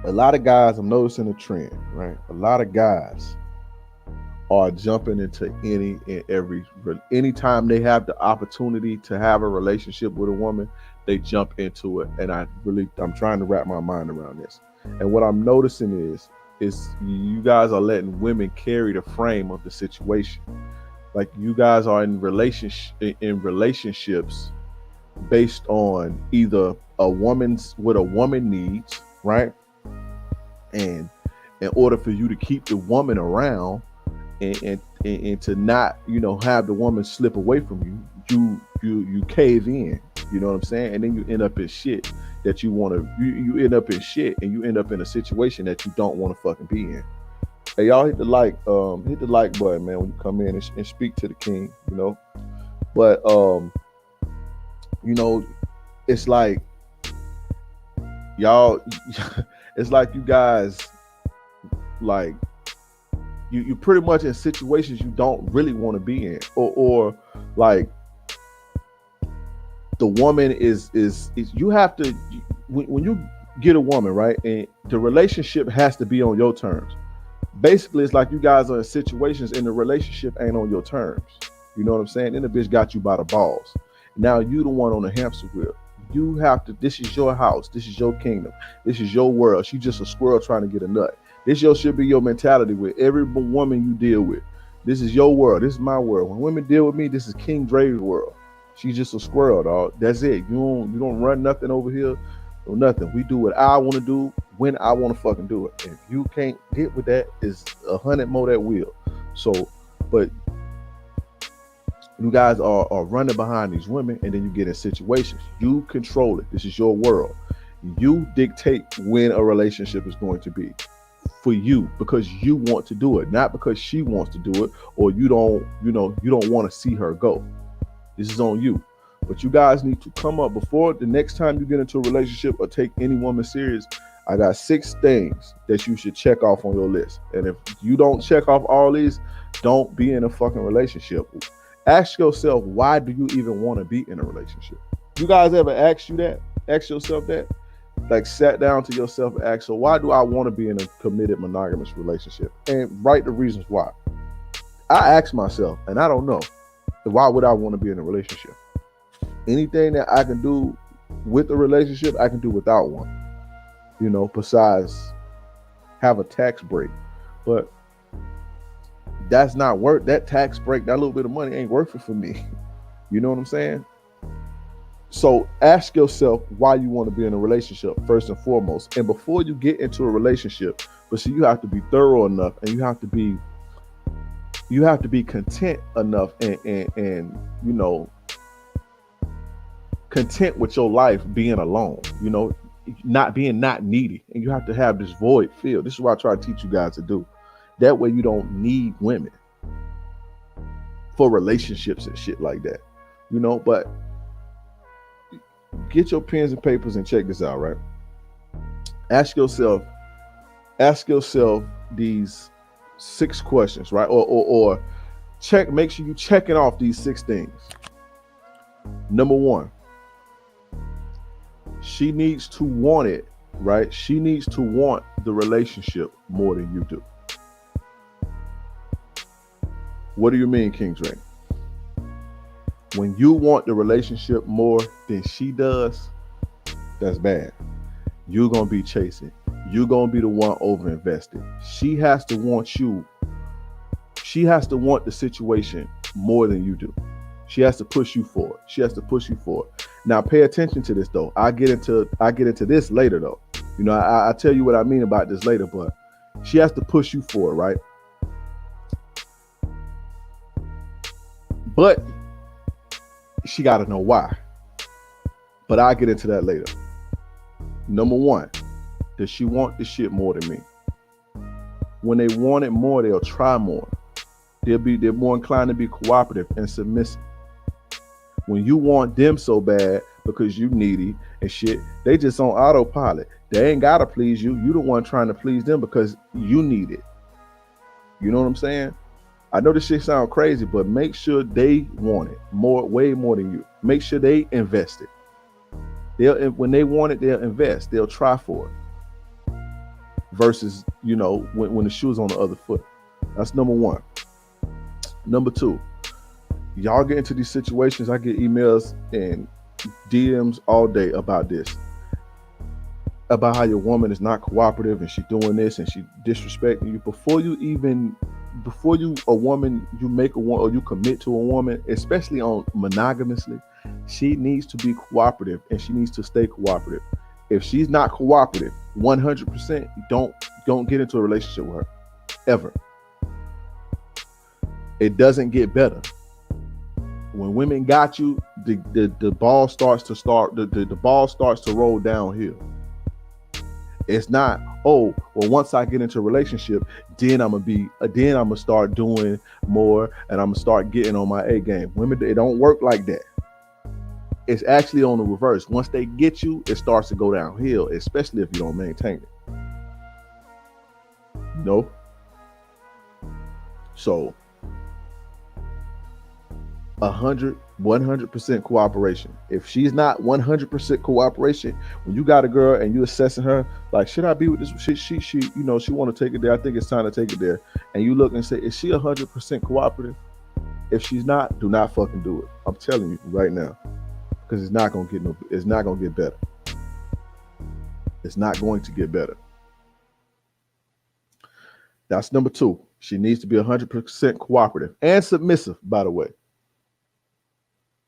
A lot of guys, I'm noticing a trend, right? A lot of guys are jumping into any and every anytime they have the opportunity to have a relationship with a woman, they jump into it. And I'm trying to wrap my mind around this. And what I'm noticing is you guys are letting women carry the frame of the situation. Like you guys are in relationships based on either a woman's what a woman needs, right? And in order for you to keep the woman around and to not, have the woman slip away from you, you cave in. You know what I'm saying? And then you end up in shit that you end up in shit and you end up in a situation that you don't want to fucking be in. Hey, y'all hit the like button, man, when you come in and speak to the king. But you know, it's like y'all it's like you guys like you pretty much in situations you don't really want to be in, or like the woman is you have to when you get a woman, right, and the relationship has to be on your terms. Basically, it's like you guys are in situations and the relationship ain't on your terms. You know what I'm saying? Then the bitch got you by the balls. Now you the one on the hamster wheel. You have to. This is your house. This is your kingdom. This is your world. She just a squirrel trying to get a nut. Should be your mentality with every woman you deal with. This is your world. This is my world. When women deal with me, this is King Dre's world. She's just a squirrel, dog. That's it. You don't run nothing over here or nothing. We do what I want to do when I want to fucking do it. If you can't get with that, it's 100 more that will. So, but you guys are running behind these women, and then you get in situations. You control it. This is your world. You dictate when a relationship is going to be for you because you want to do it, not because she wants to do it, or you don't want to see her go. This is on you. But you guys need to come up before the next time you get into a relationship or take any woman serious. I got 6 things that you should check off on your list. And if you don't check off all these, don't be in a fucking relationship. Ask yourself, why do you even want to be in a relationship? You guys ever ask yourself that? Like sat down to yourself and ask, so why do I want to be in a committed monogamous relationship? And write the reasons why. I ask myself, and I don't know, why would I want to be in a relationship? Anything that I can do with a relationship, I can do without one. Besides have a tax break. But that's not worth that tax break, that little bit of money ain't worth it for me. You know what I'm saying? So ask yourself why you want to be in a relationship first and foremost. And before you get into a relationship, but see, you have to be thorough enough and you have to be content enough and content with your life being alone, not being not needy. And you have to have this void filled. This is what I try to teach you guys to do. That way you don't need women for relationships and shit like that. But get your pens and papers and check this out, right? Ask yourself these 6 questions, right? Or make sure you checking off these 6 things. Number 1, she needs to want it, right? She needs to want the relationship more than you do. What do you mean, King Dre? When you want the relationship more than she does, that's bad. You're going to be chasing. You're going to be the one over invested. She has to want you. She has to want the situation more than you do. She has to push you forward. Now pay attention to this though. I get into this later though. I tell you what I mean about this later, but she has to push you forward, right? But she got to know why. But I'll get into that later. Number 1, does she want this shit more than me? When they want it more, they'll try more. They're more inclined to be cooperative and submissive. When you want them so bad because you needy and shit, they just on autopilot. They ain't gotta please you. You the one trying to please them because you need it. You know what I'm saying? I know this shit sound crazy, but make sure they want it way more than you. Make sure they invest it. When they want it, they'll invest. They'll try for it. versus, you know, when the shoe's on the other foot. That's number one. Number two, y'all get into these situations. I get emails and DMs all day about this, about how your woman is not cooperative and she doing this and she disrespecting you. Before you a woman, you make a woman or you commit to a woman, especially on monogamously, she needs to be cooperative and she needs to stay cooperative. If she's not cooperative 100%, don't get into a relationship with her ever. It doesn't get better. When women got you, the ball starts to roll downhill. It's not, oh, well, once I get into a relationship, then I'm gonna start doing more and I'm gonna start getting on my A game. Women, it don't work like that. It's actually on the reverse. Once they get you, it starts to go downhill, especially if you don't maintain it. No. So 100% cooperation. If she's not 100% cooperation, when you got a girl and you assessing her, like, should I be with this? She you know, she want to take it there. I think it's time to take it there. And you look and say, is she 100% cooperative? If she's not, do not fucking do it. I'm telling you right now, because it's not gonna get better. It's not going to get better. That's number two. She needs to be 100% cooperative and submissive, by the way.